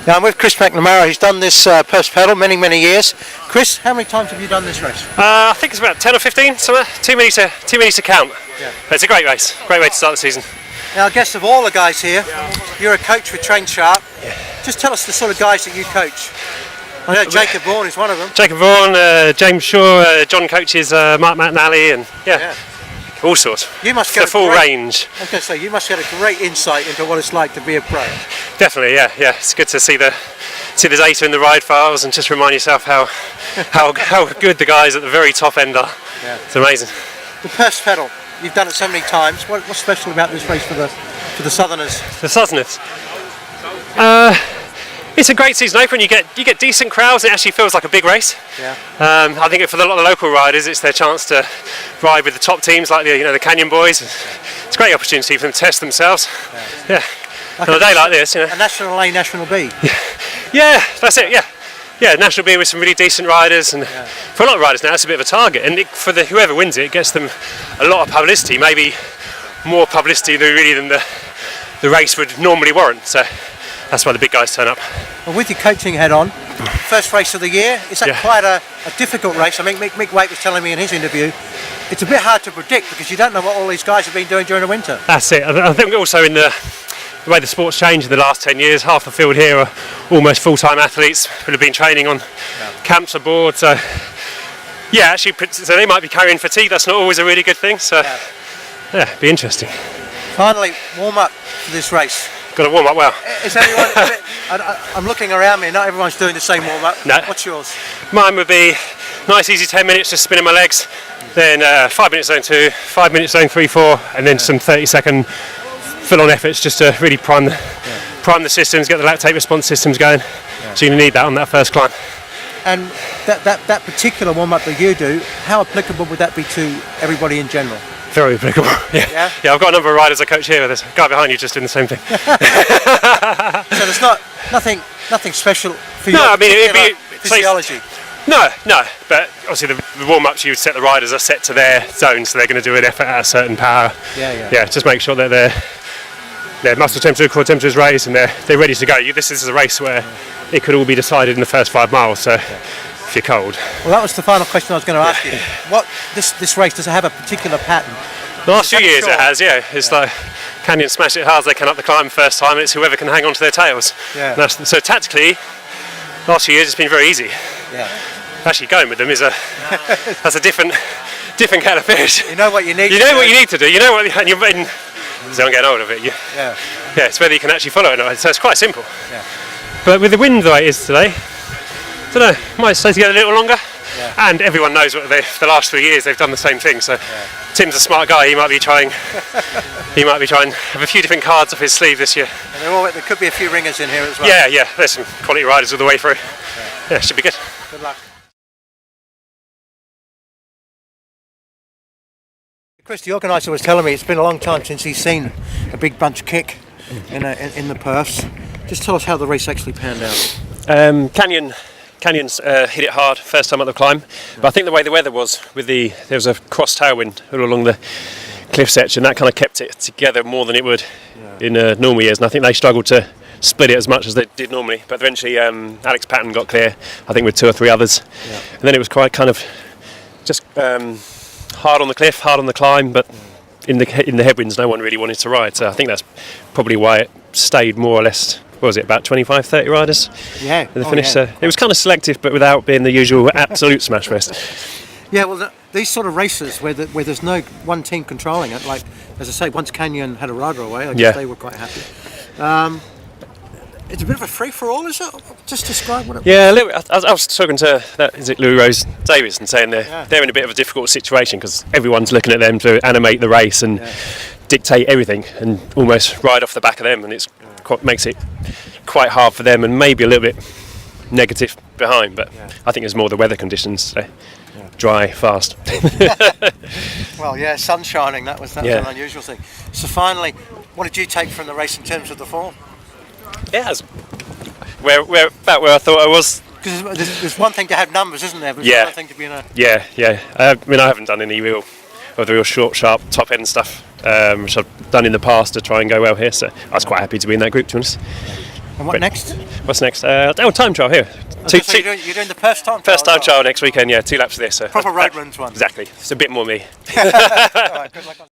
Now I'm with Chris McNamara. He's done this Perfs Pedal many years. Chris, how many times have you done this race? I think it's about 10 or 15, somewhere. Too many to count. Yeah. But it's a great race. Great way to start the season. Now I guess of all the guys here, you're a coach with trainSharp. Yeah. Just tell us the sort of guys that you coach. I know Jacob Vaughan is one of them. Jacob Vaughan, James Shaw, John coaches Mark McNally, and yeah. All sorts. You must get the full range. I was going to say, you must get a great insight into what it's like to be a pro. Definitely, yeah. It's good to see the data in the ride files and just remind yourself how good the guys at the very top end are. Yeah. It's amazing. The Perfs Pedal, you've done it so many times. What's special about this race for the Southerners? The Southerners. It's a great season opener. You get decent crowds. It actually feels like a big race. Yeah. I think for a lot of local riders, it's their chance to ride with the top teams like the Canyon boys. It's a great opportunity for them to test themselves. Yeah. Like on a day like this, a National A, National B. Yeah, that's it. Yeah. National B with some really decent riders, and for a lot of riders now, it's a bit of a target. And for whoever wins it, gets them a lot of publicity. Maybe more publicity than the race would normally warrant. So. That's why the big guys turn up. Well, with your coaching head on, first race of the year, is that quite a difficult race? I mean, Mick Waite was telling me in his interview, it's a bit hard to predict because you don't know what all these guys have been doing during the winter. That's it. I think also in the way the sport's changed in the last 10 years, half the field here are almost full-time athletes who have been training on camps aboard. So, actually, so they might be carrying fatigue. That's not always a really good thing. So, it'd be interesting. Finally, warm up for this race. Got to warm up well. Is everyone? I'm looking around me. Not everyone's doing the same warm up. No. What's yours? Mine would be nice, easy 10 minutes, just spinning my legs. Then 5 minutes zone 2, 5 minutes zone 3, 4, and then some 30-second full-on efforts just to really prime the systems, get the lactate response systems going. Yeah. So you're going to need that on that first climb. And that particular warm up that you do, how applicable would that be to everybody in general? Very applicable. Yeah, I've got a number of riders I coach here. There's a guy behind you just doing the same thing. So there's nothing special for you. No, I mean it'd be physiology. No, but obviously the warm-ups you would set the riders are set to their zone, so they're going to do an effort at a certain power. Yeah, just make sure that their muscle temperature, core temperature is raised, and they're ready to go. This is a race where it could all be decided in the first 5 miles. So. If you're cold. Well, that was the final question I was going to ask you. What this race, does it have a particular pattern? The last few years it has, It's like Canyon smash it hard as they can up the climb first time, and it's whoever can hang on to their tails. Yeah. So tactically, last few years it's been very easy. Yeah. Actually going with them is that's a different kind of fish. You know what you need. You know what you need to do. You know what, and you're getting. So I'm getting old of it. Yeah. It's whether you can actually follow it or not. So it's quite simple. Yeah. But with the wind the way it is today. I don't know, might stay together a little longer, and everyone knows what the last 3 years they've done the same thing. So Tim's a smart guy. He might be trying have a few different cards up his sleeve this year. And there could be a few ringers in here as well. Yeah. There's some quality riders all the way through. Yeah, should be good. Good luck. Chris, the organiser was telling me it's been a long time since he's seen a big bunch kick in the Perfs. Just tell us how the race actually panned out. Canyons hit it hard first time up the climb, but I think the way the weather was, there was a cross tailwind all along the cliff edge, and that kind of kept it together more than it would in normal years. And I think they struggled to split it as much as they did normally. But eventually, Alex Patton got clear, I think with 2 or 3 others, and then it was quite kind of just hard on the cliff, hard on the climb, but in the headwinds, no one really wanted to ride. So I think that's probably why it stayed more or less. What was it, about 25, 30 riders? Yeah. In the finish, so it was kind of selective, but without being the usual absolute smash fest. Yeah, well, these sort of races where there's no one team controlling it, like, as I say, once Canyon had a rider away, I guess they were quite happy. It's a bit of a free-for-all, is it? Just describe what it was. Yeah, a little bit. I was talking to, Louis Rose Davis, and saying they're in a bit of a difficult situation because everyone's looking at them to animate the race and dictate everything and almost ride off the back of them, and makes it quite hard for them and maybe a little bit negative behind, but I think it's more the weather conditions. So dry, fast. Well, sun shining, that was an unusual thing. So finally, what did you take from the race in terms of the form? Yeah, where about where I thought I was. Because there's one thing to have numbers, isn't there? But there's another thing to be in a... Yeah. I mean, I haven't done any real short, sharp, top end stuff, which I've done in the past to try and go well here. So I was quite happy to be in that group, to be honest. And what next? What's next? Time trial here. So you're doing the first time trial? First time trial next weekend, yeah, 2 laps of this. Proper road runs one. Exactly. It's a bit more me. All right, good luck on